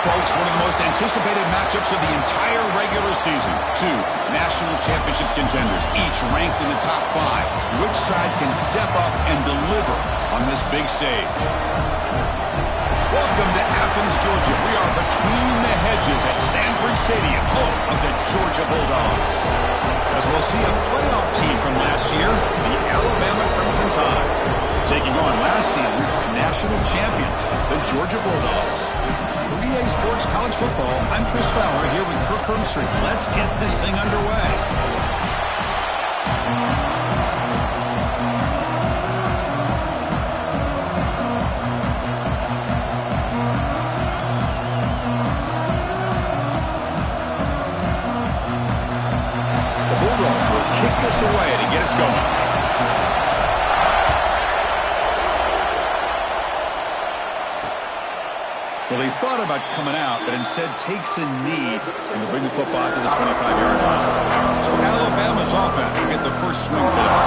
folks, one of the most anticipated matchups of the entire regular season. Two national championship contenders, each ranked in the top 5. Which side can step up and deliver on this big stage? Welcome to Athens, Georgia. We are between the hedges at Sanford Stadium, home of the Georgia Bulldogs. As we'll see a playoff team from last year, the Alabama Crimson Tide, taking on last season's national champions, the Georgia Bulldogs. For EA Sports College Football, I'm Chris Fowler here with Kirk Hermstreet. Let's get this thing underway. Kick this away to get us going. Well, he thought about coming out, but instead takes a knee and will bring the football to the 25-yard line. So Alabama's offense will get the first swing today.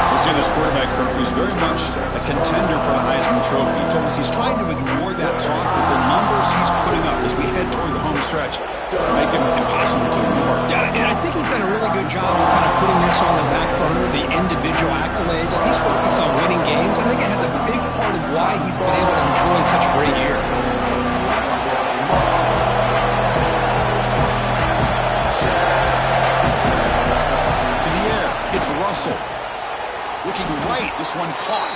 We'll see this quarterback, Kirk, who's very much a contender for the Heisman Trophy. He told us he's trying to ignore that talk, but the numbers he's putting up as we head toward the home stretch make him impossible to ignore. Yeah, and I think he's done a really good job of kind of putting this on the back burner, the individual accolades. He's focused on winning games. I think it has a big part of why he's been able to enjoy such a great year. To the air, it's Russell. Looking right, this one caught.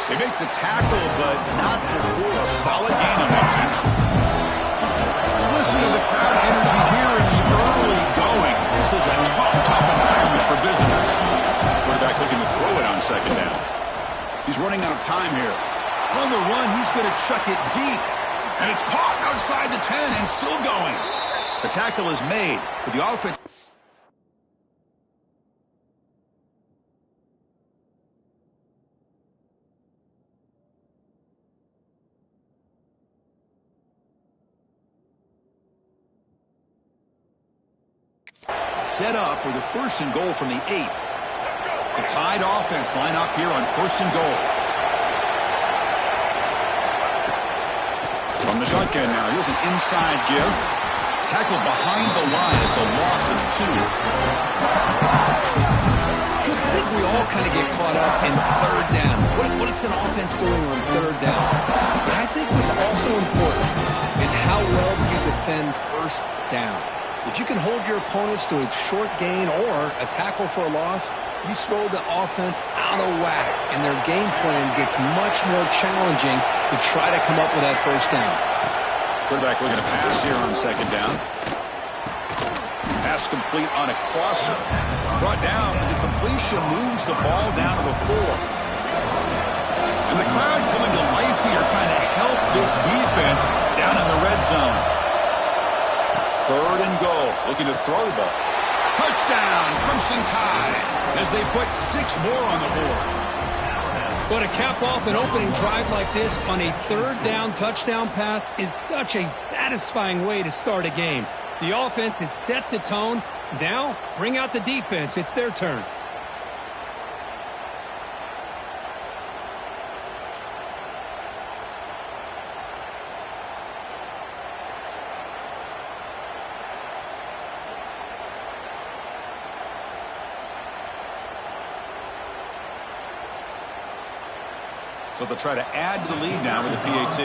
They make the tackle, but not before a solid gain on that pass. Listen to the crowd energy here in the early going. This is a tough environment for visitors. Quarterback looking to throw it on second down. He's running out of time here. On the run, he's going to chuck it deep. And it's caught outside the 10 and still going. The tackle is made, but the offense... set up with a first and goal from the 8. The Tide offense line up here on first and goal. From the shotgun now, here's an inside give. Tackled behind the line. It's a loss of 2. Chris, I think we all kind of get caught up in third down. What's an offense doing on third down? But I think what's also important is how well you defend first down. If you can hold your opponents to a short gain or a tackle for a loss, you throw the offense out of whack, and their game plan gets much more challenging to try to come up with that first down. Quarterback looking to pass here on second down. Pass complete on a crosser. Brought down, but the completion moves the ball down to the 4. And the crowd coming to life here, trying to help this defense down in the red zone. Third and goal, looking to throw the ball. Touchdown, Crimson Tide, as they put 6 more on the board. But to cap off an opening drive like this on a third down touchdown pass is such a satisfying way to start a game. The offense has set the tone. Now, bring out the defense. It's their turn. So they'll try to add to the lead now with the PAT.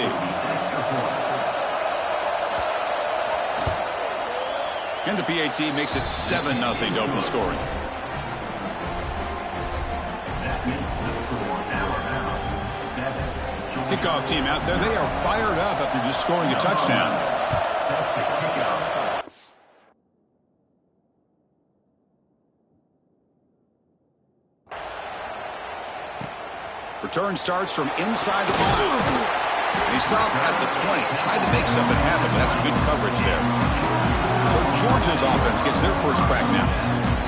And the PAT makes it 7-0 to open scoring. Kickoff team out there. They are fired up after just scoring a touchdown. Return starts from inside the 5. He stopped at the 20. Tried to make something happen, but that's good coverage there. So Georgia's offense gets their first crack now.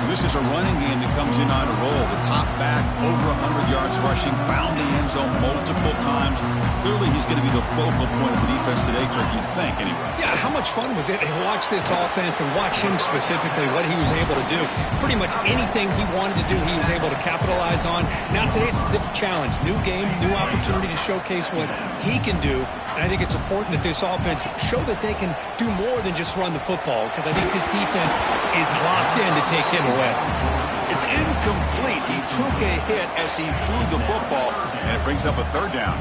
This is a running game that comes in on a roll. The top back, over 100 yards rushing, found the end zone multiple times. Clearly, he's going to be the focal point of the defense today, Kirk, you'd think, anyway. Yeah, how much fun was it to watch this offense and watch him specifically, what he was able to do. Pretty much anything he wanted to do, he was able to capitalize on. Now, today it's a different challenge. New game, new opportunity to showcase what he can do. And I think it's important that this offense show that they can do more than just run the football, because I think this defense is locked in to take him away. It's incomplete. He took a hit as he threw the football, and it brings up a third down.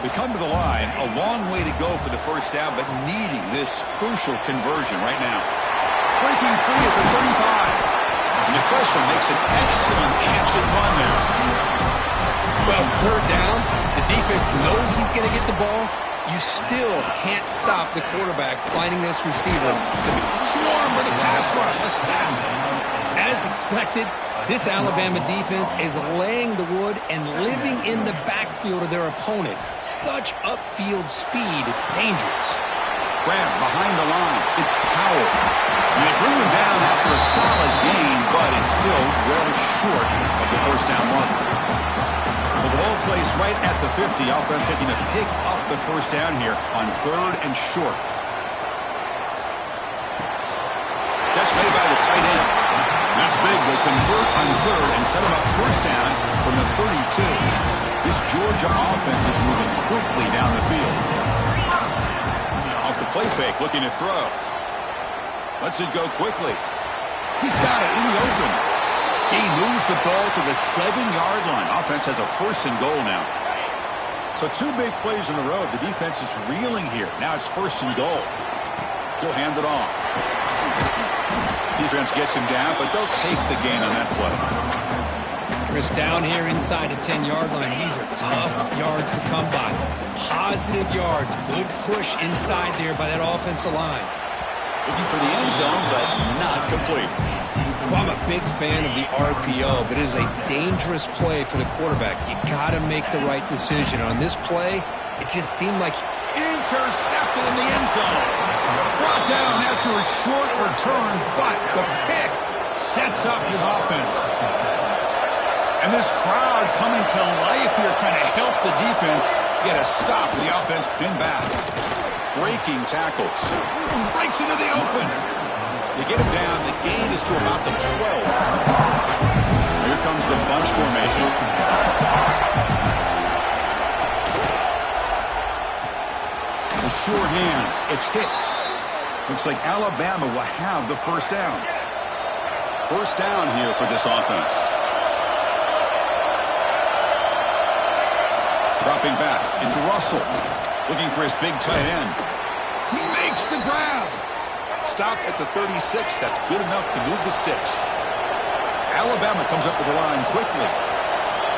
We come to the line, a long way to go for the first down, but needing this crucial conversion right now. Breaking free at the 35. And the freshman makes an excellent catch and run there. Well, it's third down. The defense knows he's going to get the ball. You still can't stop the quarterback finding this receiver. Swarm with a pass rush, a sack. As expected, this Alabama defense is laying the wood and living in the backfield of their opponent. Such upfield speed, it's dangerous. Grab behind the line. It's Powell. And they bring him down after a solid gain, but it's still well short of the first down marker. So the ball placed right at the 50. Offense looking to pick up the first down here on third and short. Catch made by the tight end. That's big. They convert on third and set him up first down from the 32. This Georgia offense is moving quickly down the field. Off the play fake, looking to throw. Lets it go quickly. He's got it in the open. He moves the ball to the 7-yard line. Offense has a first and goal now. So two big plays in a row. The defense is reeling here. Now it's first and goal. He'll hand it off. Defense gets him down, but they'll take the gain on that play. Chris, down here inside the 10-yard line, these are tough yards to come by. Positive yards, good push inside there by that offensive line. Looking for the end zone, but not complete. Well, I'm a big fan of the RPO, but it is a dangerous play for the quarterback. You got to make the right decision. On this play, it just seemed like intercepted in the end zone. Brought down after a short return, but the pick sets up his offense. And this crowd coming to life here trying to help the defense get a stop. The offense pinned back. Breaking tackles. Breaks into the open. They get him down. The gain is to about the 12. Here comes the bunch formation. The sure hands. It's Hicks. Looks like Alabama will have the first down. First down here for this offense. Dropping back. It's Russell. Looking for his big tight end. He makes the grab. Stop at the 36. That's good enough to move the sticks. Alabama comes up with the line quickly.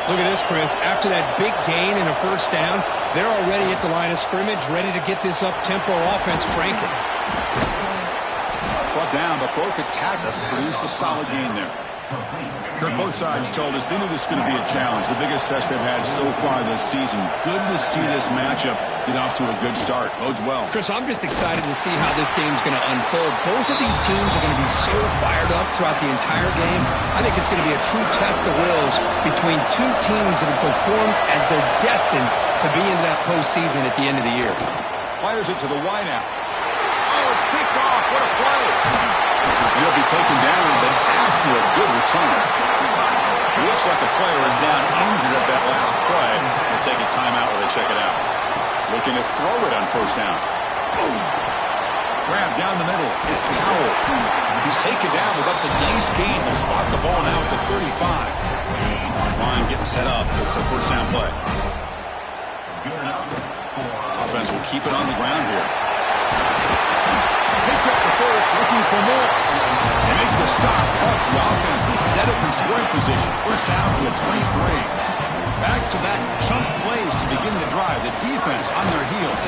Look at this, Chris. After that big gain and a first down, they're already at the line of scrimmage, ready to get this up-tempo offense cranking. Brought down, but broke a tackle to produce a solid gain there. Kirk, both sides told us they knew this was going to be a challenge, the biggest test they've had so far this season. Good to see this matchup get off to a good start. Bodes well. Chris, I'm just excited to see how this game's going to unfold. Both of these teams are going to be so fired up throughout the entire game. I think it's going to be a true test of wills between two teams that have performed as they're destined to be in that postseason at the end of the year. Fires it to the wideout. Oh, it's picked off. What a play. He'll be taken down, but after a good return. Looks like the player is down injured at that last play. They'll take a timeout while they check it out. Looking to throw it on first down. Grab down the middle. It's Powell. He's taken down, but that's a nice gain. They'll spot the ball now at the 35. This line getting set up. It's a first down play. Offense will keep it on the ground here. Picks up the first, looking for more. They make the stop, but the offense is set up in scoring position. First down to the 23. Back-to-back chunk plays to begin the drive. The defense on their heels.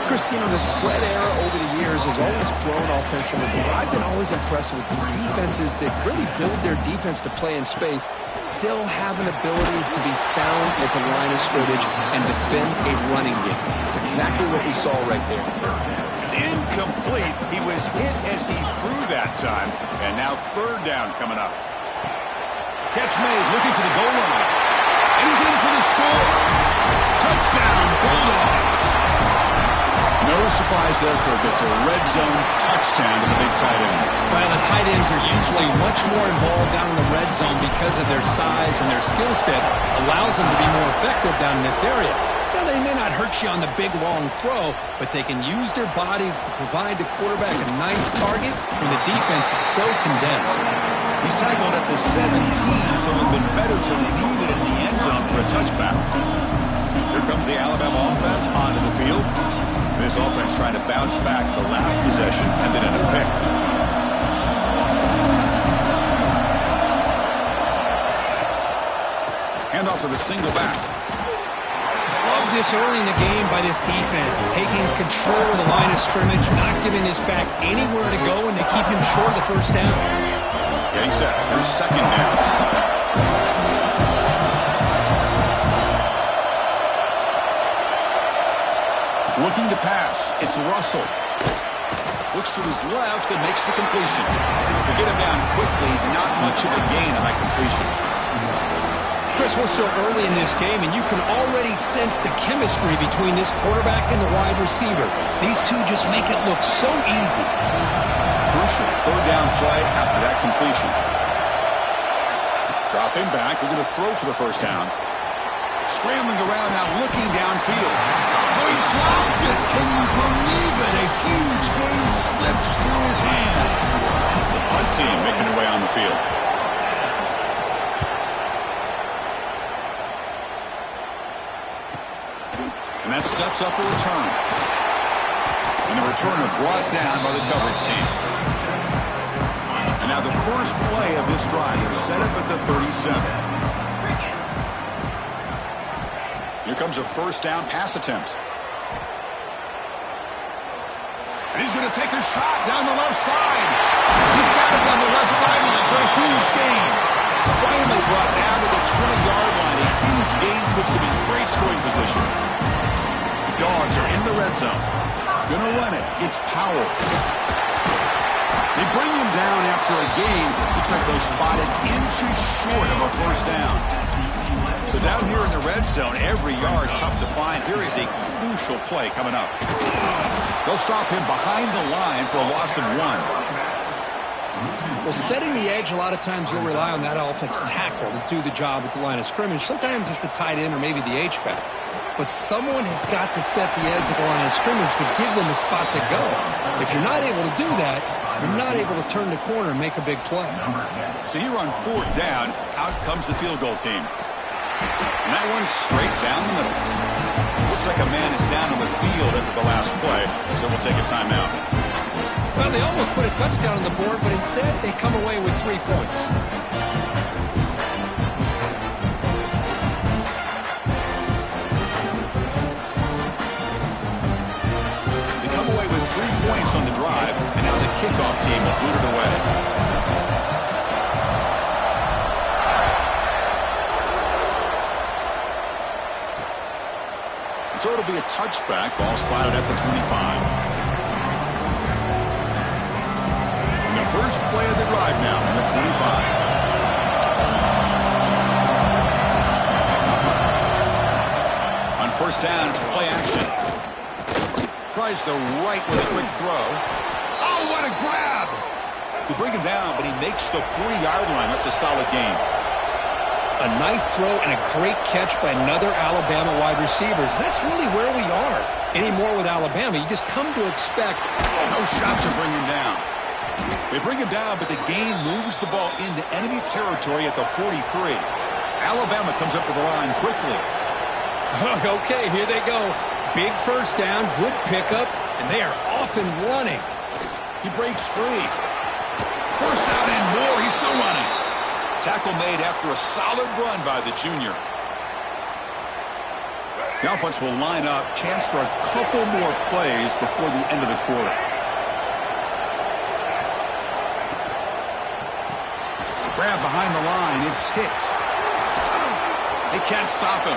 Chris, the spread era over the years has always grown offensively, but I've been always impressed with defenses that really build their defense to play in space, still have an ability to be sound at the line of scrimmage and defend a running game. It's exactly what we saw right there. It's incomplete. He was hit as he threw that time, and now third down coming up. Catch made, looking for the goal line. And he's in for the score. Touchdown, surprise there, Kirk. It's a red zone touchdown to the big tight end. Well, the tight ends are usually much more involved down in the red zone because of their size and their skill set allows them to be more effective down in this area. Now, they may not hurt you on the big, long throw, but they can use their bodies to provide the quarterback a nice target when the defense is so condensed. He's tackled at the 17, so it would have been better to leave it in the end zone for a touchback. Here comes the Alabama offense onto the field. This offense trying to bounce back the last possession and then in a pick. Hand off to the single back. Love this early in the game by this defense, taking control of the line of scrimmage, not giving this back anywhere to go, and they keep him short of the first down. Getting set. Here's second down. Looking to pass. It's Russell. Looks to his left and makes the completion. To get him down quickly, not much of a gain on that completion. Chris, we're still early in this game, and you can already sense the chemistry between this quarterback and the wide receiver. These two just make it look so easy. Crucial third down play after that completion. Drop him back. We're going to throw for the first down. Scrambling around now, looking downfield. He dropped it. Can you believe it? A huge gain slips through his hands. The punt team making their way on the field. And that sets up a return. And the returner brought down by the coverage team. And now the first play of this drive is set up at the 37. Here comes a first down pass attempt. And he's going to take a shot down the left side. He's got it down the left sideline for a huge gain. Finally brought down to the 20-yard line. A huge gain puts him in great scoring position. The Dogs are in the red zone. Going to run it. It's Powell. They bring him down after a gain. Looks like they'll spot it inches short of a first down. So down here in the red zone, every yard tough to find. Here is a crucial play coming up. They'll stop him behind the line for a loss of 1. Well, setting the edge, a lot of times you'll rely on that offensive tackle to do the job at the line of scrimmage. Sometimes it's a tight end or maybe the H-back. But someone has got to set the edge of the line of scrimmage to give them a spot to go. If you're not able to do that, you're not able to turn the corner and make a big play. So here on fourth down, out comes the field goal team. And that one's straight down the middle. Looks like a man is down on the field after the last play, so we'll take a timeout. Well, they almost put a touchdown on the board, but instead they come away with 3 points. They come away with 3 points on the drive, and now the kickoff team will boot it away. So it'll be a touchback. Ball spotted at the 25. And the first play of the drive now from the 25. On first down, it's play action. Tries the right with a quick throw. Oh, what a grab! They bring him down, but he makes the 40-yard line. That's a solid gain. A nice throw and a great catch by another Alabama wide receiver. That's really where we are anymore with Alabama. You just come to expect. No shot to bring him down. They bring him down, but the gain moves the ball into enemy territory at the 43. Alabama comes up to the line quickly. Okay, here they go. Big first down, good pickup, and they are off and running. He breaks free. First down and more. He's still running. Tackle made after a solid run by the junior. The offense will line up. Chance for a couple more plays before the end of the quarter. Grab behind the line. It's Hicks. They can't stop him.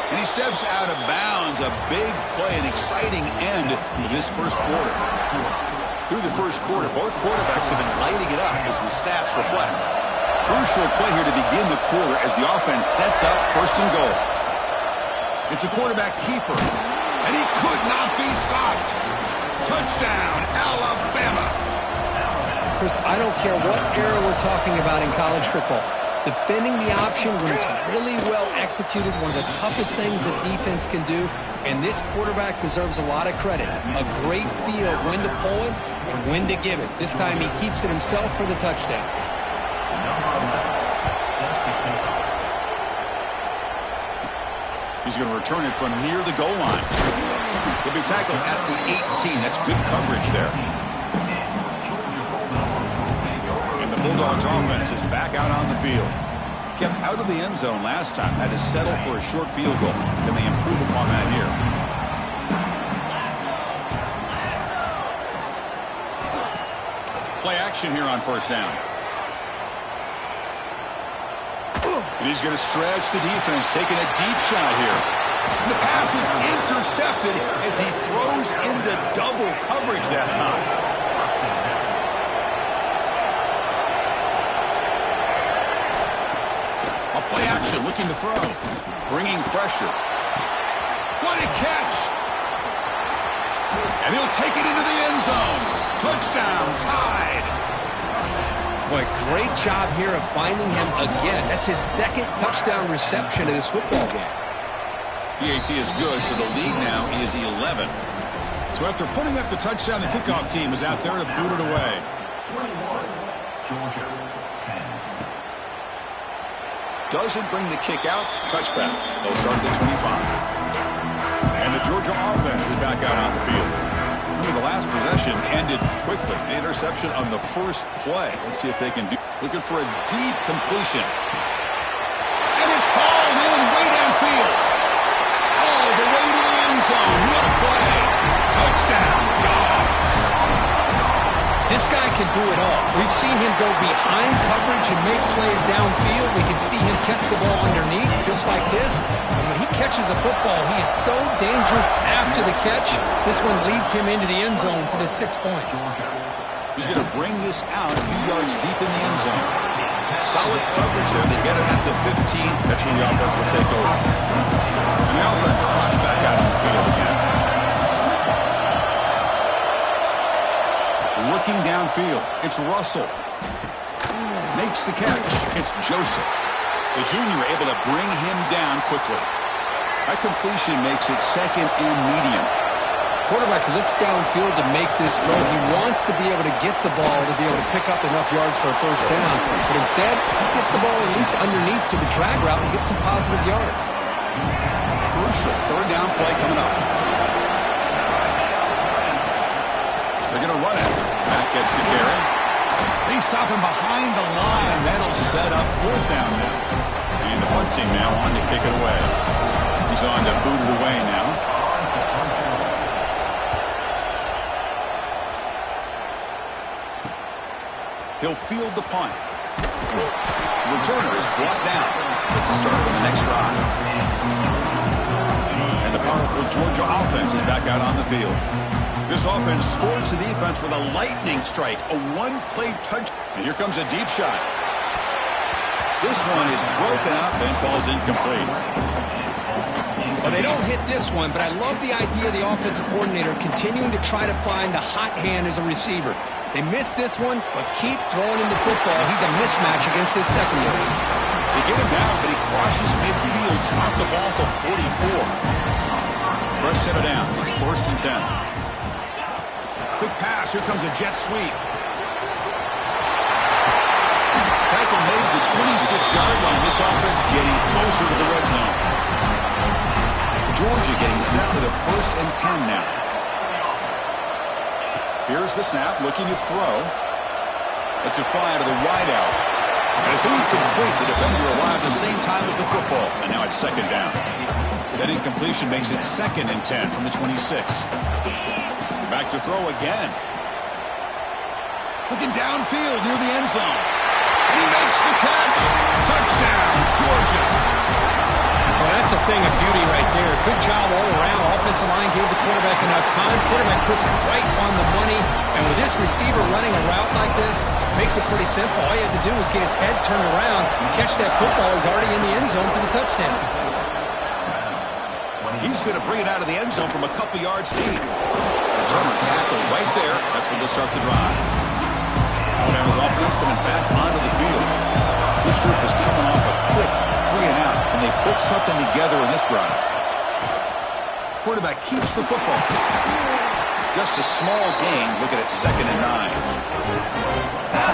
And he steps out of bounds. A big play, an exciting end to this first quarter. Through the first quarter, both quarterbacks have been lighting it up as the stats reflect. Crucial play here to begin the quarter as the offense sets up first and goal. It's a quarterback keeper, and he could not be stopped. Touchdown, Alabama. Chris, I don't care what era we're talking about in college football. Defending the option when it's really well executed, one of the toughest things that defense can do, and this quarterback deserves a lot of credit. A great feel of when to pull it and when to give it. This time he keeps it himself for the touchdown. He's going to return it from near the goal line. He'll be tackled at the 18. That's good coverage there. And the Bulldogs offense is back out on the field. Kept out of the end zone last time. Had to settle for a short field goal. Can they improve upon that here? Play action here on first down. And he's going to stretch the defense, taking a deep shot here. The pass is intercepted as he throws into double coverage that time. A play action, looking to throw. Bringing pressure. What a catch! And he'll take it into the end zone. Touchdown, tied. Boy, great job here of finding him again. That's his second touchdown reception in this football game. PAT is good, so the lead now is 11. So after putting up the touchdown, the kickoff team is out there to boot it away. 21, Georgia 10. Doesn't bring the kick out. Touchback. They'll start at the 25. And the Georgia offense is back out on the field. The last possession ended quickly. An interception on the first play. Let's see if they can do. Looking for a deep completion. And it's hauled in way downfield. All the way to the end zone. What a play. Touchdown. Dogs. This guy can do it all. We've seen him go behind coverage and make plays downfield. We can see him catch the ball underneath just like this. And when he catches a football, he is so dangerous after the catch. This one leads him into the end zone for the 6 points. He's going to bring this out a few yards deep in the end zone. Solid coverage there. They get it at the 15. That's where the offense will take over. And the offense trots back out on the field again. Looking downfield, it's Russell. Makes the catch. It's Joseph. The junior able to bring him down quickly. That completion makes it second and medium. Quarterback looks downfield to make this throw. He wants to be able to get the ball to be able to pick up enough yards for a first down. But instead, he gets the ball at least underneath to the drag route and gets some positive yards. Crucial third down play coming up. They're going to run it. Matt gets the carry. They stop him behind the line. That'll set up fourth down now. And the punt team now on to kick it away. He's on to boot it away now. He'll field the punt. The returner is brought down. It's a start on the next drive. And the powerful Georgia offense is back out on the field. This offense scores the defense with a lightning strike, a one-play touch. And here comes a deep shot. This one is broken up and falls incomplete. Well, they don't hit this one, but I love the idea of the offensive coordinator continuing to try to find the hot hand as a receiver. They missed this one, but keep throwing him the football. He's a mismatch against this secondary. They get him down, but he crosses midfield, spot the ball to 44. Fresh set of downs. It's 1st and 10. Quick pass. Here comes a jet sweep. Tackle made at the 26-yard line. This offense getting closer to the red zone. Georgia getting set for the 1st and 10 now. Here's the snap, looking to throw. It's a fly out of the wideout. And it's incomplete. The defender arrived the same time as the football. And now it's 2nd down. That incompletion makes it 2nd and 10 from the 26. Back to throw again. Looking downfield near the end zone. And he makes the catch. Touchdown, Georgia. Well, that's a thing of beauty right there. Good job all around. Offensive line gave the quarterback enough time. Quarterback puts it right on the money. And with this receiver running a route like this, makes it pretty simple. All you have to do is get his head turned around and catch that football. He's already in the end zone for the touchdown. He's going to bring it out of the end zone from a couple yards deep. Turner tackle right there. That's where they'll start the drive. Alabama's offense coming back onto the field. This group is coming off a quick 3-and-out. Can they put something together in this drive? Quarterback keeps the football. Just a small gain. Looking at 2nd and 9.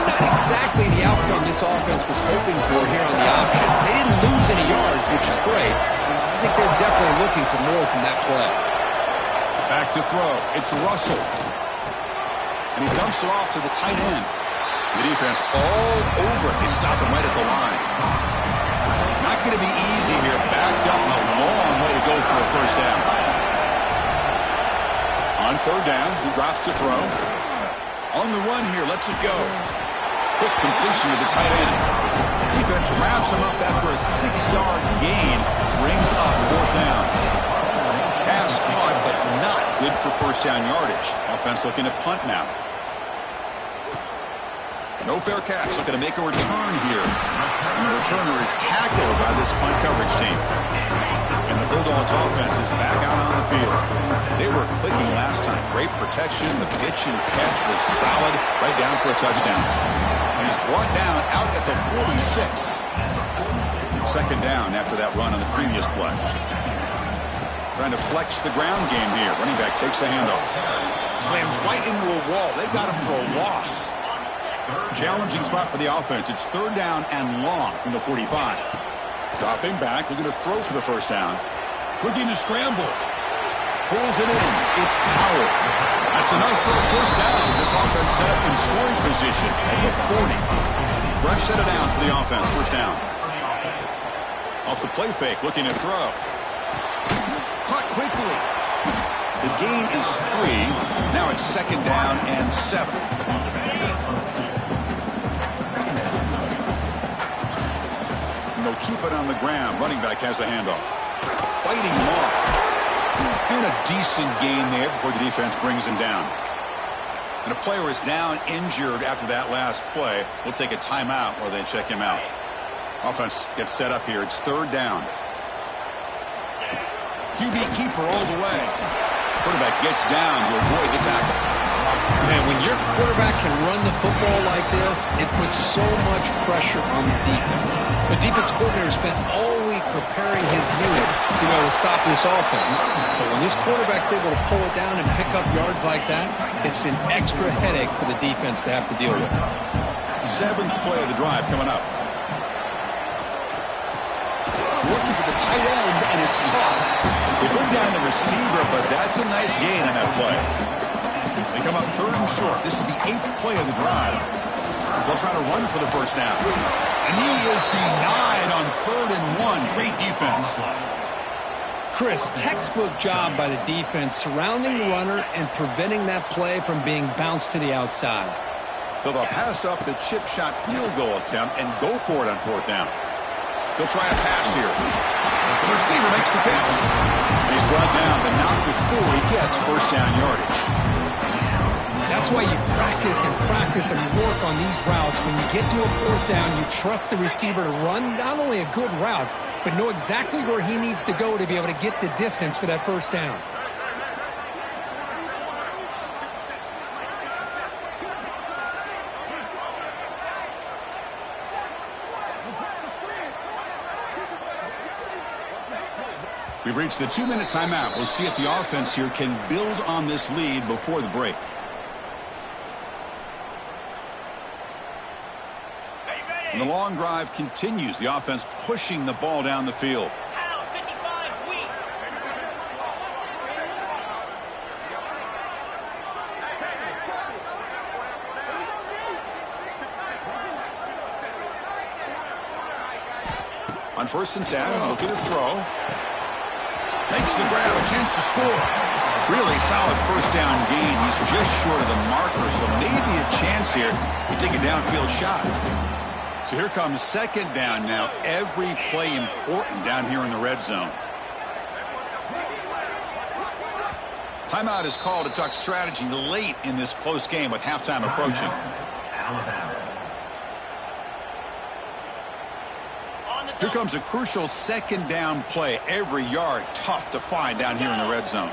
Not exactly the outcome this offense was hoping for here on the option. They didn't lose any yards, which is great. I think they're definitely looking for more from that play. Back to throw. It's Russell. And he dumps it off to the tight end. The defense all over it. They stop him right at the line. Not going to be easy here. Backed up, a long way to go for a first down. On 3rd down, he drops to throw. On the run here, lets it go. Quick completion to the tight end. Defense wraps him up after a 6-yard gain. Brings up 4th down. Pass caught, but not good for first down yardage. Offense looking to punt now. No fair catch. Looking to make a return here. And the returner is tackled by this punt coverage team. And the Bulldogs offense is back out on the field. They were clicking last time. Great protection. The pitch and catch was solid. Right down for a touchdown. And he's brought down out at the 46. 2nd down after that run on the previous play. Trying to flex the ground game here. Running back takes the handoff. Slams right into a wall. They got him for a loss. Challenging spot for the offense. It's 3rd down and long from the 45. Dropping back. Looking to throw for the first down. Looking to scramble. Pulls it in. It's Powell. That's enough for a first down. This offense set up in scoring position at the 40. Fresh set of downs for the offense. First down. Off the play fake. Looking to throw. Caught quickly. The gain is 3. Now it's 2nd down and 7. They'll keep it on the ground. Running back has the handoff. Fighting him off. And a decent gain there before the defense brings him down. And a player is down injured after that last play. We'll take a timeout while they check him out. Offense gets set up here. It's 3rd down. QB keeper all the way. Quarterback gets down to avoid the tackle. Man, when your quarterback can run the football like this, it puts so much pressure on the defense. The defense coordinator spent all week preparing his unit to be able to stop this offense. But when this quarterback's able to pull it down and pick up yards like that, it's an extra headache for the defense to have to deal with. 7th play of the drive coming up. Working for the tight end, and it's caught. They bring down the receiver, but that's a nice gain on that play. They come up 3rd and short. This is the 8th play of the drive. They'll try to run for the first down. And he is denied on 3rd and 1. Great defense. Chris, textbook job by the defense surrounding the runner and preventing that play from being bounced to the outside. So they'll pass up the chip shot field goal attempt and go for it on 4th down. They'll try a pass here. The receiver makes the catch. He's brought down, but not before he gets first down yardage. That's why you practice and work on these routes. When you get to a 4th down, you trust the receiver to run not only a good route, but know exactly where he needs to go to be able to get the distance for that first down. We've reached the 2-minute timeout. We'll see if the offense here can build on this lead before the break. And the long drive continues. The offense pushing the ball down the field. On 1st and 10, looking to throw. Makes the grab, a chance to score. Really solid first down gain. He's just short of the marker, so maybe a chance here to take a downfield shot. So here comes 2nd down now. Every play important down here in the red zone. Timeout is called to talk strategy late in this close game with halftime approaching. Alabama. On the Here comes a crucial second down play. Every yard tough to find down here in the red zone.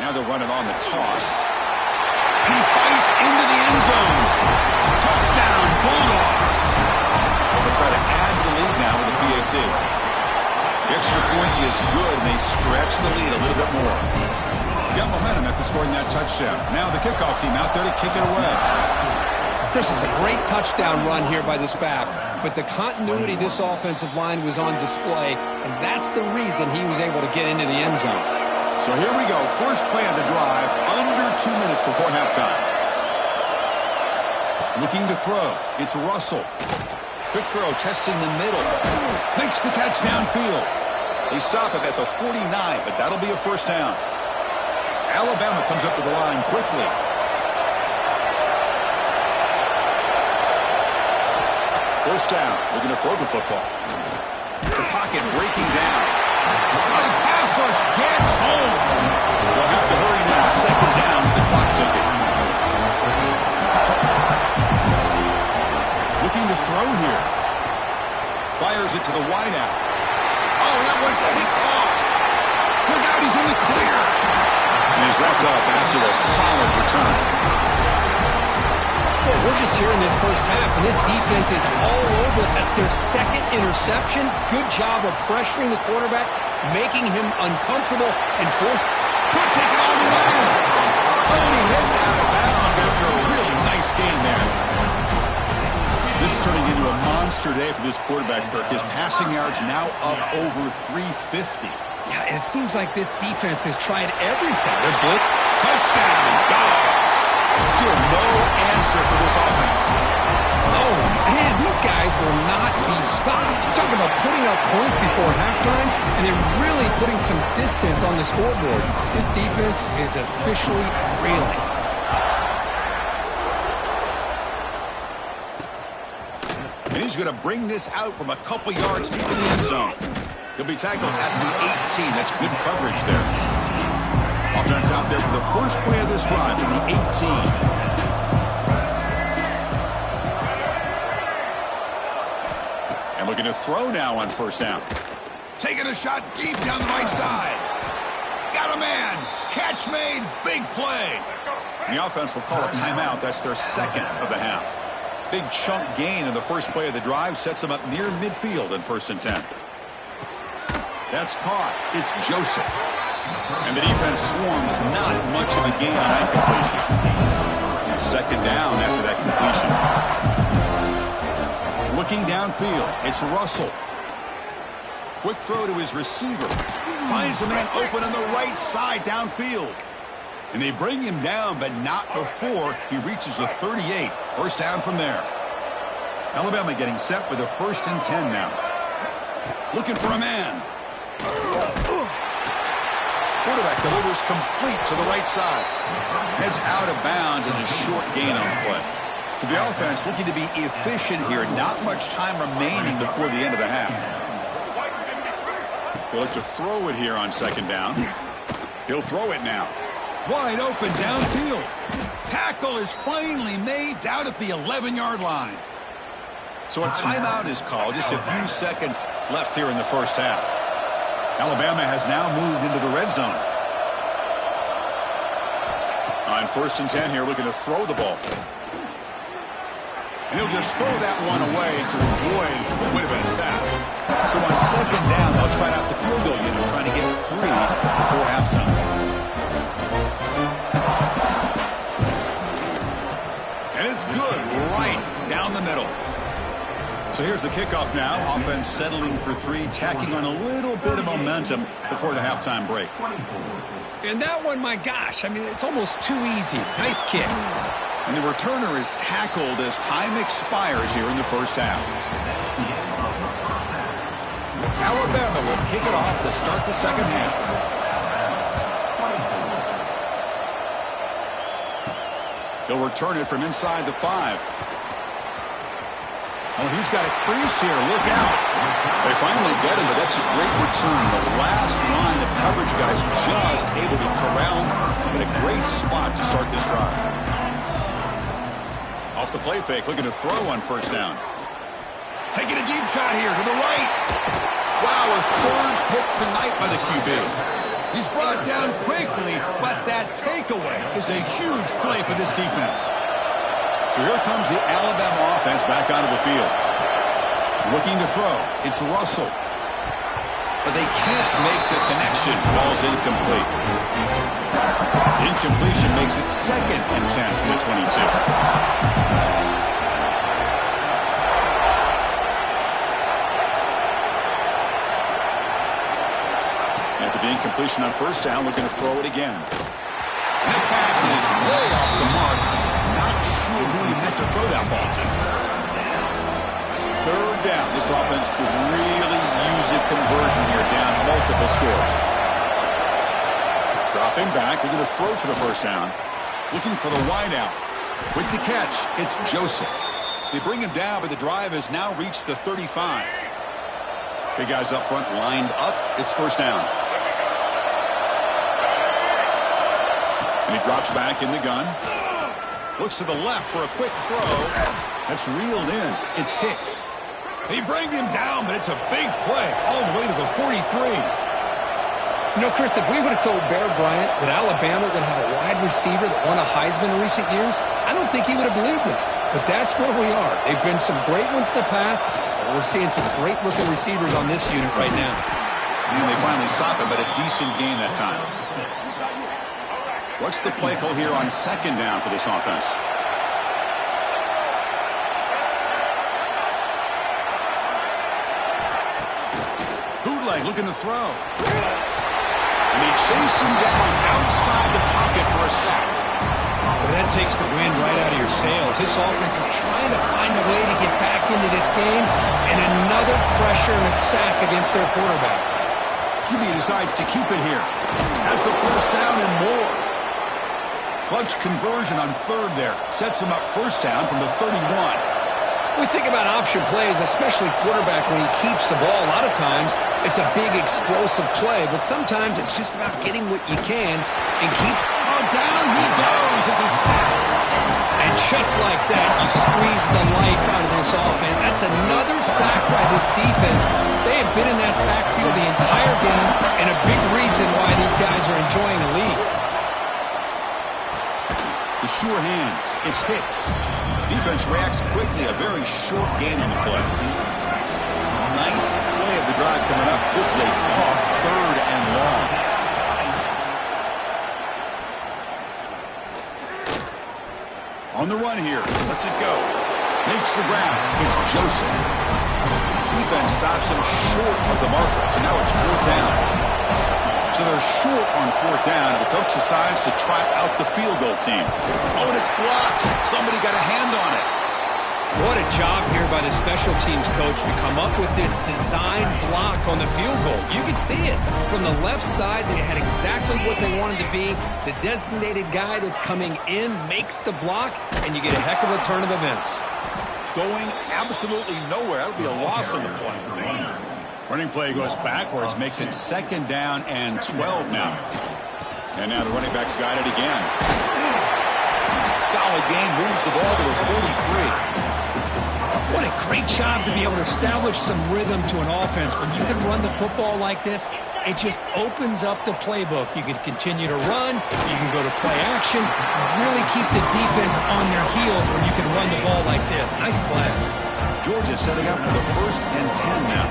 Now they'll run it on the toss. And he fights into the end zone. Touchdown, Bulldogs. They'll try to add to the lead now with a PAT. The extra point is good, and they stretch the lead a little bit more. Got momentum after scoring that touchdown. Now the kickoff team out there to kick it away. Chris, it's a great touchdown run here by this back, but the continuity of this offensive line was on display, and that's the reason he was able to get into the end zone. So here we go. First play of the drive, under 2 minutes before halftime. Looking to throw. It's Russell. Quick throw, testing the middle. Makes the catch downfield. They stop him at the 49, but that'll be a first down. Alabama comes up with the line quickly. First down. Looking to throw the football. The pocket breaking down. The pass rush gets home. They'll have to hurry now. Second down with the clock ticking. Looking to throw here. Fires it to the wideout. Oh, that one's picked off. Look out, he's in the clear. And he's wrapped up after a solid return. Well, we're just here in this first half, and this defense is all over. That's their second interception. Good job of pressuring the quarterback, making him uncomfortable, and forced. Could take it all the way. Oh, he heads out of bounds after a really nice game there. This is turning into a monster day for this quarterback, Kirk. His passing yards now up over 350. Yeah, and it seems like this defense has tried everything. They're blitz. Touchdown, Dogs. Still no answer for this offense. Oh, man, these guys will not be stopped. You're talking about putting up points before halftime, and they're really putting some distance on the scoreboard. This defense is officially reeling. And he's going to bring this out from a couple yards into the end zone. He'll be tackled at the 18. That's good coverage there. Offense out there for the first play of this drive from the 18. And looking to throw now on first down. Taking a shot deep down the right side. Got a man. Catch made. Big play. And the offense will call a timeout. That's their second of the half. Big chunk gain in the first play of the drive sets them up near midfield in 1st and 10. That's caught. It's Joseph. And the defense swarms. Not much of a gain on that completion. And second down after that completion. Looking downfield. It's Russell. Quick throw to his receiver. Finds a man open on the right side downfield. And they bring him down, but not before he reaches the 38. First down from there. Alabama getting set with a 1st and 10 now. Looking for a man. Quarterback delivers complete to the right side. Heads out of bounds as a short gain on the play. So the offense looking to be efficient here. Not much time remaining before the end of the half. They'll look to throw it here on second down. He'll throw it now. Wide open downfield. Tackle is finally made down at the 11-yard line. So a timeout is called. Just a few seconds left here in the first half. Alabama has now moved into the red zone. On 1st and 10 here, looking to throw the ball. And he'll just throw that one away to avoid what would have been a sack. So on second down, they'll try out the field goal unit, trying to get 3 before halftime. And it's good right down the middle. So here's the kickoff now. Offense settling for 3, tacking on a little bit of momentum before the halftime break. And that one, my gosh, I mean, it's almost too easy. Nice kick. And the returner is tackled as time expires here in the first half. Alabama will kick it off to start the second half. He'll return it from inside the 5. Oh, he's got a crease here. Look out. They finally get him, but that's a great return. The last line of coverage, guys, just able to corral him, but a great spot to start this drive. Off the play fake, looking to throw on first down. Taking a deep shot here to the right. Wow, a third pick tonight by the QB. He's brought down quickly, but that takeaway is a huge play for this defense. So here comes the Alabama offense back onto the field. Looking to throw. It's Russell. But they can't make the connection. Ball's incomplete. Incompletion makes it 2nd and 10 from the 22. After the incompletion on first down, looking to throw it again. And that pass is way off the mark. Not sure who he meant to throw that ball to. Third down. This offense could really use a conversion here, down multiple scores. Dropping back, looking to throw for the first down. Looking for the wideout. With the catch, it's Joseph. They bring him down, but the drive has now reached the 35. Big guys up front lined up. It's first down. And he drops back in the gun. Looks to the left for a quick throw. That's reeled in. It's Hicks. He brings him down, but it's a big play all the way to the 43. You know, Chris, if we would have told Bear Bryant that Alabama would have a wide receiver that won a Heisman in recent years, I don't think he would have believed us. But that's where we are. They've been some great ones in the past, but we're seeing some great-looking receivers on this unit right now. And they finally stop him, but a decent gain that time. What's the play call here on second down for this offense? Bootleg looking to throw. And he chased him down outside the pocket for a sack. Well, that takes the wind right out of your sails. This offense is trying to find a way to get back into this game, and another pressure and a sack against their quarterback. QB decides to keep it here. Has the first down and more. Clutch conversion on third there. Sets him up first down from the 31. We think about option plays, especially quarterback when he keeps the ball. A lot of times, it's a big explosive play, but sometimes it's just about getting what you can and keep. Oh, down he goes. It's a sack. And just like that, you squeeze the life out of this offense. That's another sack by this defense. They have been in that backfield the entire game, and a big reason why these guys are enjoying a lead. The sure hands. It's Hicks. Defense reacts quickly. A very short gain on the play. Ninth play of the drive coming up. This is a tough third and long. On the run here. Lets it go. Makes the ground. It's Joseph. Defense stops him short of the marker. So now it's fourth down. So they're short on fourth down, and the coach decides to try out the field goal team. Oh, and it's blocked. Somebody got a hand on it. What a job here by the special teams coach to come up with this design block on the field goal. You can see it. From the left side, they had exactly what they wanted to be. The designated guy that's coming in makes the block, and you get a heck of a turn of events. Going absolutely nowhere. That'll be a loss on the play. Running play goes backwards, makes it second down and 12 now. And now the running back's got it again. Solid gain, moves the ball to the 43. What a great job to be able to establish some rhythm to an offense. When you can run the football like this, it just opens up the playbook. You can continue to run, you can go to play action, and really keep the defense on their heels when you can run the ball like this. Nice play. Georgia setting up for the 1st and 10 now.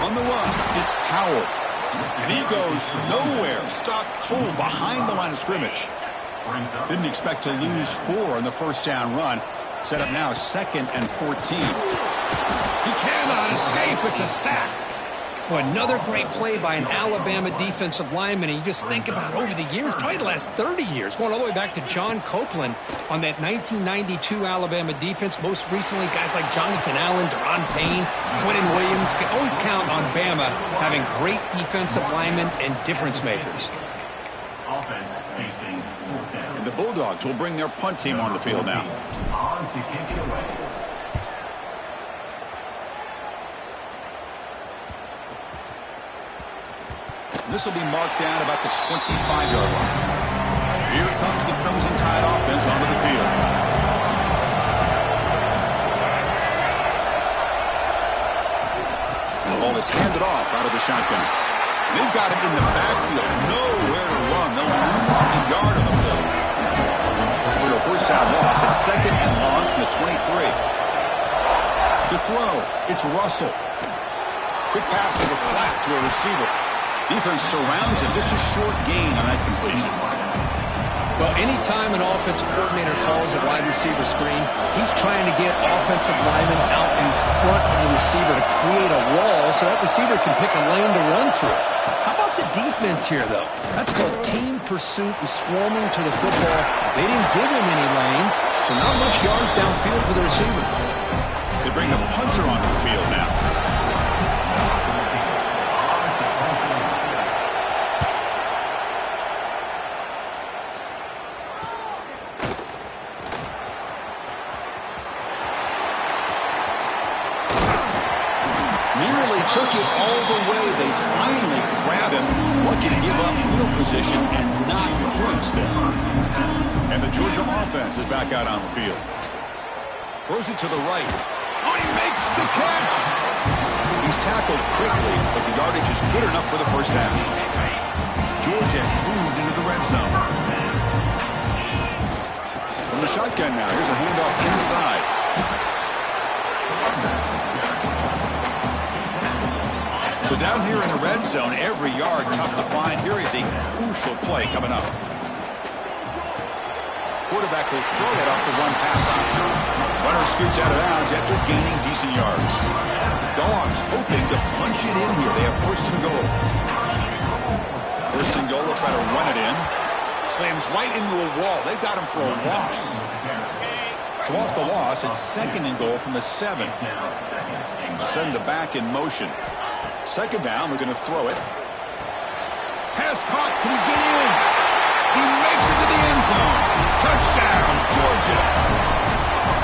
On the run, it's Powell. And he goes nowhere. Stopped cold behind the line of scrimmage. Didn't expect to lose 4 on the first down run. Set up now 2nd and 14. He cannot escape. It's a sack. Well, another great play by an Alabama defensive lineman. And you just think about over the years, probably the last 30 years, going all the way back to John Copeland on that 1992 Alabama defense. Most recently, guys like Jonathan Allen, Deron Payne, Quentin Williams. You can always count on Bama having great defensive linemen and difference makers. Offense facing fourth down. And the Bulldogs will bring their punt team on the field now. On to kick it away. This will be marked down about the 25-yard line. Here comes the Crimson Tide offense onto the field. The ball is handed off out of the shotgun. They've got him in the backfield. Nowhere to run. They'll lose a yard on the play. For a first down loss, it's 2nd and long from the 23. To throw, it's Russell. Quick pass to the flat to a receiver. Defense surrounds him. Just a short gain on that completion. Well, anytime an offensive coordinator calls a wide receiver screen, he's trying to get offensive linemen out in front of the receiver to create a wall so that receiver can pick a lane to run through. How about the defense here, though? That's called team pursuit and swarming to the football. They didn't give him any lanes, so not much yards downfield for the receiver. They bring the punter onto the field now. Nearly took it all the way. They finally grab him, lucky to give up field position and not points there. And the Georgia offense is back out on the field. Throws it to the right. Oh, he makes the catch! He's tackled quickly, but the yardage is good enough for the first down. Georgia has moved into the red zone. From the shotgun now, here's a handoff inside. So down here in the red zone, every yard tough to find. Here is a crucial play coming up. Quarterback will throw it off the run-pass option. Runner scoots out of bounds after gaining decent yards. Dogs hoping to punch it in here. They have first and goal. First and goal, they'll try to run it in. Slams right into a wall. They've got him for a loss. So off the loss, it's 2nd and goal from the 7. Send the back in motion. 2nd down, we're going to throw it. Pass caught, can he get in? He makes it to the end zone. Touchdown, Georgia.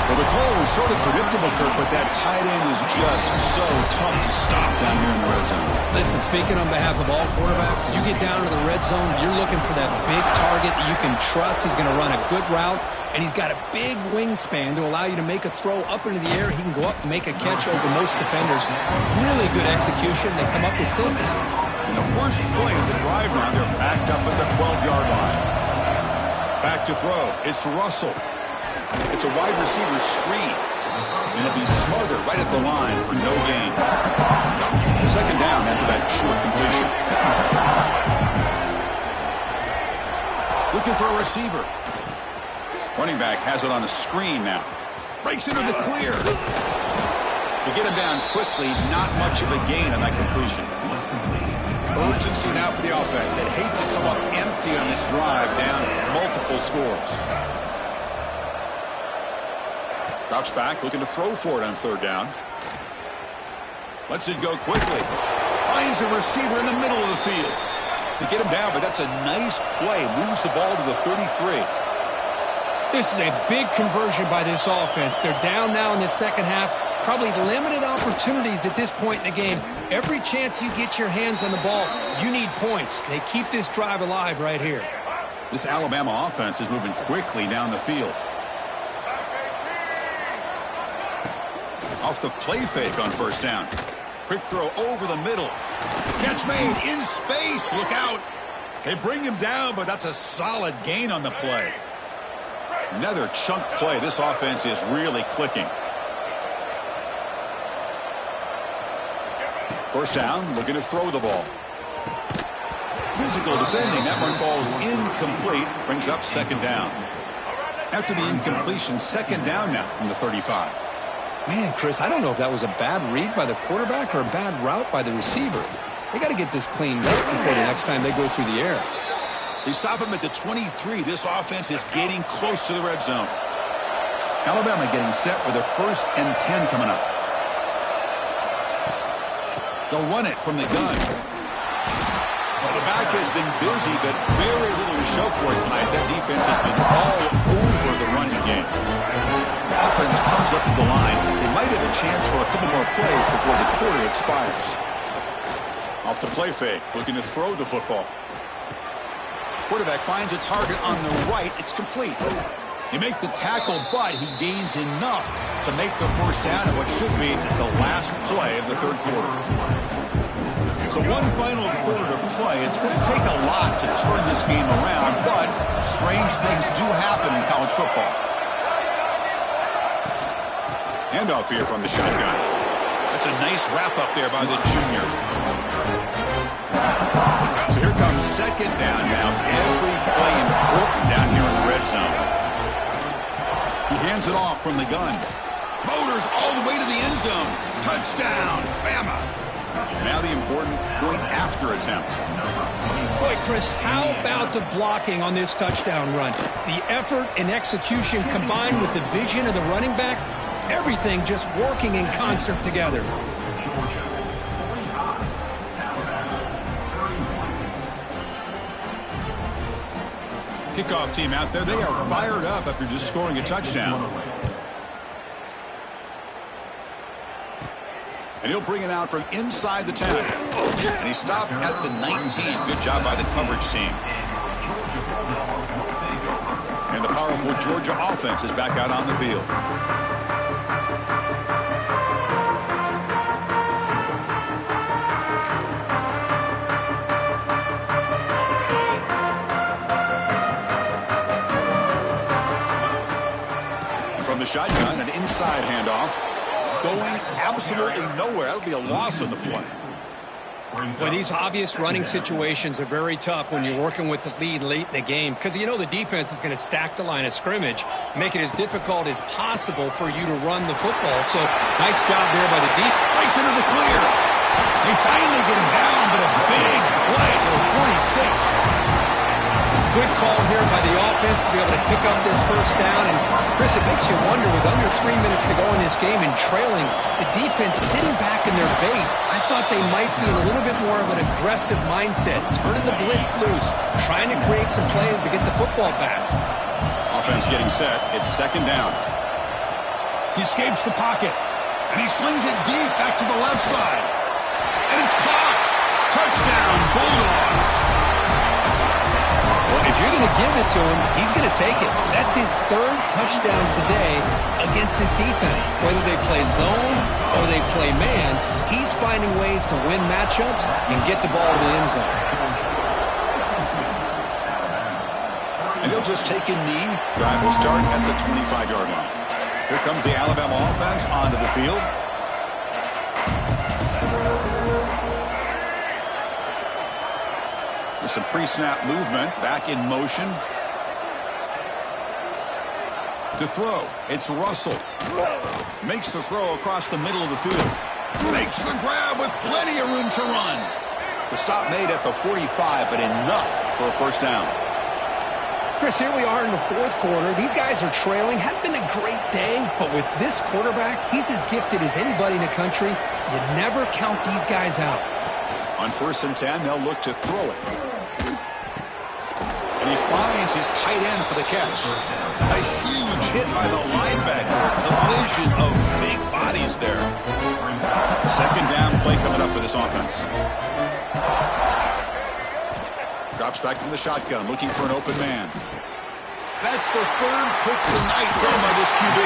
Well, the call was sort of predictable, Kirk, but that tight end was just so tough to stop down here in the red zone. Listen, speaking on behalf of all quarterbacks, you get down to the red zone, you're looking for that big target that you can trust. He's going to run a good route, and he's got a big wingspan to allow you to make a throw up into the air. He can go up and make a catch over most defenders. Really good execution. They come up with 6. In the first play of the drive now, they're backed up at the 12-yard line. Back to throw. It's Russell. It's a wide receiver screen. And it'll be smothered right at the line for no gain. 2nd down after that short completion. Looking for a receiver. Running back has it on a screen now. Breaks into the clear. To get him down quickly, not much of a gain on that completion. Urgency now for the offense. They'd hate to come up empty on this drive, down multiple scores. Drops back, looking to throw for it on 3rd down. Lets it go quickly. Finds a receiver in the middle of the field. To get him down, but that's a nice play. Moves the ball to the 33. This is a big conversion by this offense. They're down now in the second half. Probably limited opportunities at this point in the game. Every chance you get your hands on the ball, you need points. They keep this drive alive right here. This Alabama offense is moving quickly down the field. Off the play fake on 1st down. Quick throw over the middle. Catch made in space. Look out. They bring him down, but that's a solid gain on the play. Another chunk play. This offense is really clicking. 1st down, looking to throw the ball. Physical defending. That one falls incomplete. Brings up 2nd down. After the incompletion, 2nd down now from the 35. Man, Chris, I don't know if that was a bad read by the quarterback or a bad route by the receiver. They got to get this cleaned up before the next time they go through the air. They stop him at the 23. This offense is getting close to the red zone. Alabama getting set with a 1st and 10 coming up. They'll run it from the gun. Well, the back has been busy, but very little to show for it tonight. That defense has been all over the running game. Offense comes up to the line. They might have a chance for a couple more plays before the quarter expires. Off the play fake, looking to throw the football. Quarterback finds a target on the right. It's complete. You make the tackle, but he gains enough to make the first down in what should be the last play of the third quarter. So one final quarter to play. It's going to take a lot to turn this game around, but strange things do happen in college football. Handoff here from the shotgun. That's a nice wrap-up there by the junior. So here comes second down now. Every play important down here in the red zone. He hands it off from the gun. Motors all the way to the end zone. Touchdown, Bama. Now the important going after attempt. Boy, Chris, how about the blocking on this touchdown run? The effort and execution combined with the vision of the running back, everything just working in concert together. Kickoff team out there, they are fired up after just scoring a touchdown. And he'll bring it out from inside the 10. And he stopped at the 19. Good job by the coverage team. And the powerful Georgia offense is back out on the field. From the shotgun, an inside handoff. Going absolutely nowhere. That would be a loss of the play. Well, these obvious running situations are very tough when you're working with the lead late in the game because you know the defense is going to stack the line of scrimmage, make it as difficult as possible for you to run the football. So, nice job there by the defense. Breaks into the clear. They finally get him down, but a big play for 46. Good call here by the offense to be able to pick up this first down. And, Chris, it makes you wonder, with under 3 minutes to go in this game and trailing, the defense sitting back in their base, I thought they might be in a little bit more of an aggressive mindset, turning the blitz loose, trying to create some plays to get the football back. Offense getting set. It's second down. He escapes the pocket, and he slings it deep back to the left side. And it's caught. Touchdown, Bulldogs. Well, if you're going to give it to him, he's going to take it. That's his third touchdown today against this defense. Whether they play zone or they play man, he's finding ways to win matchups and get the ball to the end zone. And he'll just take a knee. Drive will start at the 25-yard line. Here comes the Alabama offense onto the field. Some pre-snap movement, back in motion. To throw, it's Russell. Makes the throw across the middle of the field. Makes the grab with plenty of room to run. The stop made at the 45, but enough for a first down. Chris, here we are in the fourth quarter. These guys are trailing. Hadn't been a great day, but with this quarterback, he's as gifted as anybody in the country. You never count these guys out. On 1st and 10, they'll look to throw it. And he finds his tight end for the catch. A huge hit by the linebacker. Collision of big bodies there. Second down play coming up for this offense. Drops back from the shotgun, looking for an open man. That's the third pick tonight thrown by this QB.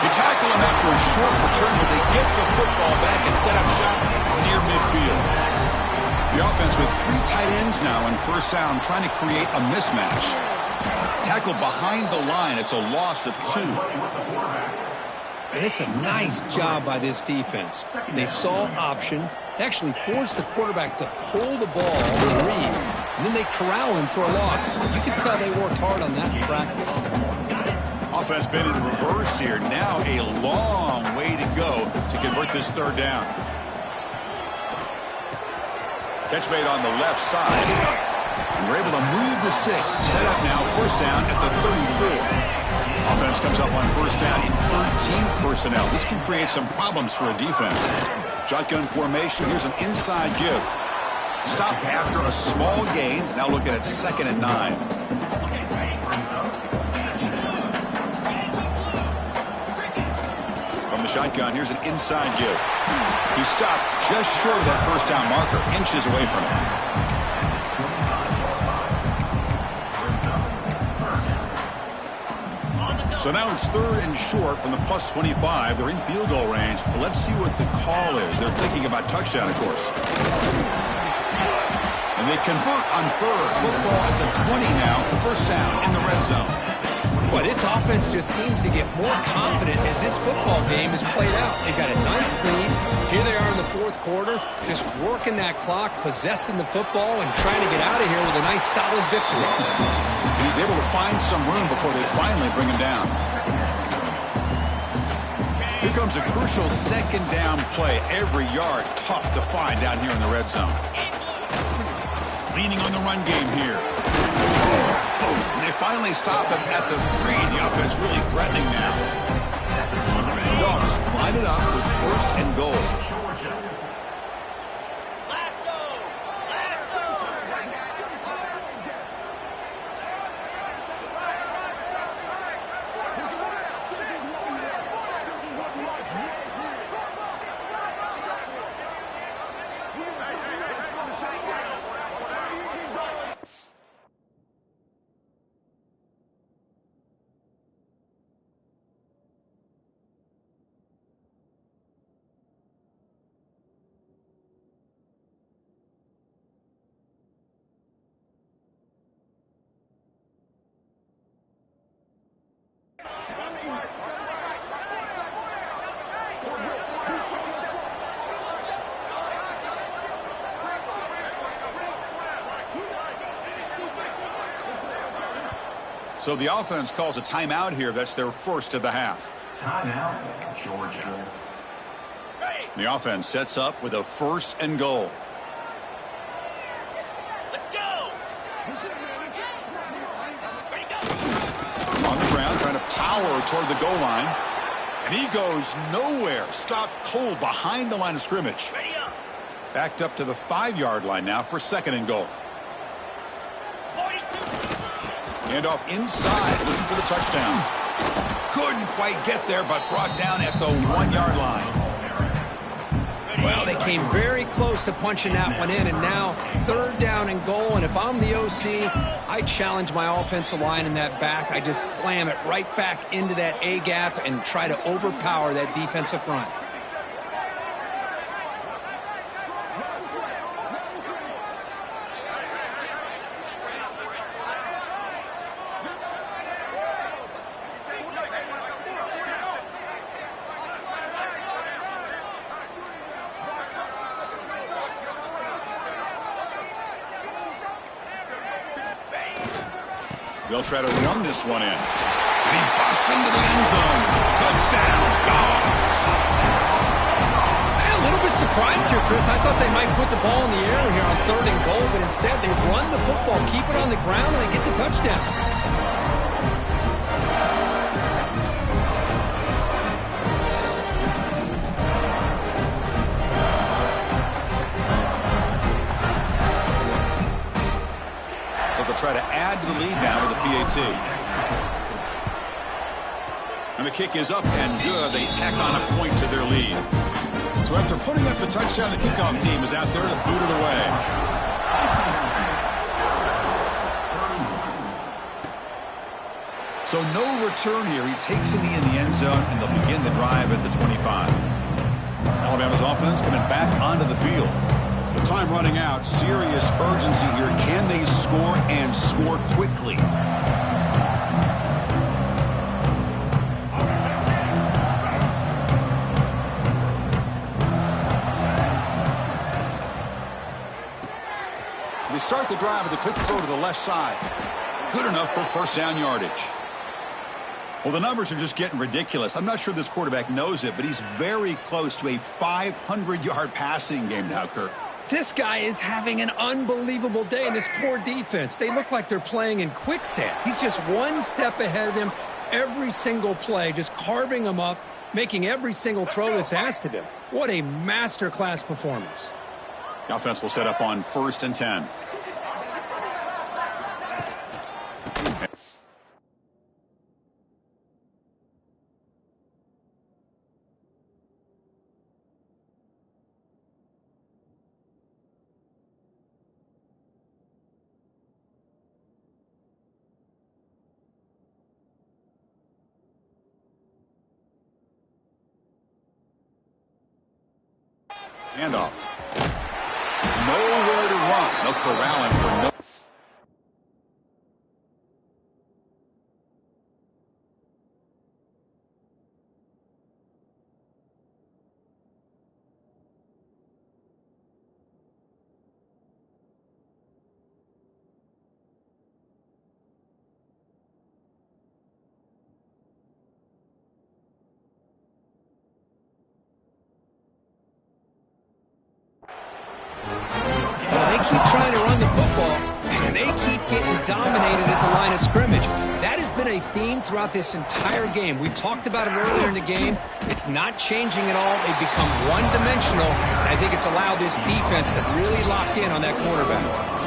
They tackle him after a short return, but they get the football back and set up shop near midfield. The offense with 3 tight ends now in first down, trying to create a mismatch. Tackled behind the line. It's a loss of 2. And it's a nice job by this defense. They saw option, actually forced the quarterback to pull the ball with read, and then they corral him for a loss. You can tell they worked hard on that in practice. Offense been in reverse here. Now a long way to go to convert this third down. Catch made on the left side. And we're able to move the sticks. Set up now, first down at the 34. Offense comes up on first down in 13 personnel. This can create some problems for a defense. Shotgun formation. Here's an inside give. Stop after a small gain. Now looking at 2nd and 9. From the shotgun, here's an inside give. He stopped just short of that first down marker, inches away from it. So now it's 3rd and short from the plus 25. They're in field goal range. But let's see what the call is. They're thinking about touchdown, of course. And they convert on 3rd. Football at the 20 now. The first down in the red zone. Well, this offense just seems to get more confident as this football game is played out. They've got a nice lead. Here they are in the 4th quarter, just working that clock, possessing the football, and trying to get out of here with a nice, solid victory. And he's able to find some room before they finally bring him down. Here comes a crucial 2nd down play. Every yard tough to find down here in the red zone. Leaning on the run game here. And they finally stop him at the 3. The offense really threatening now. Dogs line it up with 1st and goal. So the offense calls a timeout here. That's their first of the half. Timeout, Georgia. The offense sets up with a 1st and goal. Let's go. Ready, go. On the ground, trying to power toward the goal line. And he goes nowhere. Stopped cold behind the line of scrimmage. Ready up. Backed up to the 5-yard line now for 2nd and goal. 42. And off inside, looking for the touchdown. Couldn't quite get there, but brought down at the 1-yard line. Well, they came very close to punching that one in, and now 3rd down and goal. And if I'm the OC, I challenge my offensive line in that back. I just slam it right back into that A-gap and try to overpower that defensive front. They'll try to run this one in. And he busts into the end zone. Touchdown, Dogs. I'm a little bit surprised here, Chris. I thought they might put the ball in the air here on 3rd and goal, but instead they run the football, keep it on the ground, and they get the touchdown. Try to add to the lead now with a PAT. And the kick is up and good. They tack on a point to their lead. So after putting up the touchdown, the kickoff team is out there to boot it away. So no return here. He takes a knee in the end zone, and they'll begin the drive at the 25. Alabama's offense coming back onto the field. The time running out, serious urgency here. Can they score and score quickly? They start the drive with a quick throw to the left side. Good enough for 1st down yardage. Well, the numbers are just getting ridiculous. I'm not sure this quarterback knows it, but he's very close to a 500-yard passing game now, Kirk. This guy is having an unbelievable day in this poor defense. They look like they're playing in quicksand. He's just one step ahead of them every single play, just carving them up, making every single throw that's asked of him. What a masterclass performance. The offense will set up on 1st and 10. Handoff. Nowhere to run. They'll corral him for no. They keep trying to run the football, and they keep getting dominated at the line of scrimmage. That has been a theme throughout this entire game. We've talked about it earlier in the game. It's not changing at all. They've become one-dimensional, and I think it's allowed this defense to really lock in on that quarterback.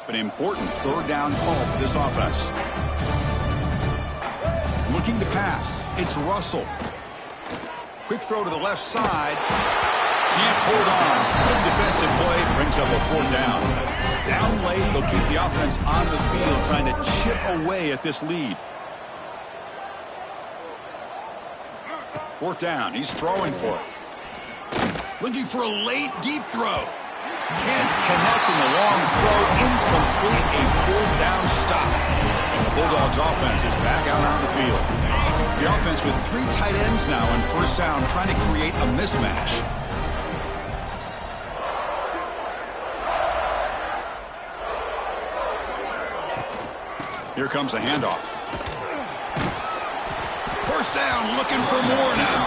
An important third down call for this offense. Looking to pass. It's Russell. Quick throw to the left side. Can't hold on. Good defensive play. Brings up a fourth down. Down late, they'll keep the offense on the field trying to chip away at this lead. Fourth down. He's throwing for it. Looking for a late deep throw. Can't connect in the long throw. Incomplete. A fourth down stop. And the Bulldogs offense is back out on the field. The offense with 3 tight ends now on first down, trying to create a mismatch. Here comes a handoff. First down, looking for more now.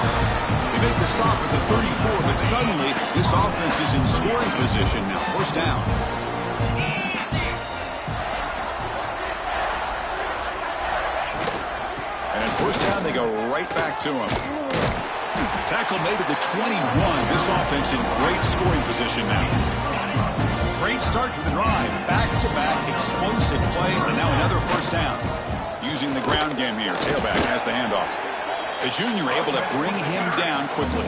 They make the stop at the 34, but suddenly this offense is in scoring position now. First down. And at first down, they go right back to him. Tackle made at the 21. This offense in great scoring position now. Great start to the drive. Back-to-back explosive plays, and now another first down. Using the ground game here. Tailback has the handoff. The junior able to bring him down quickly.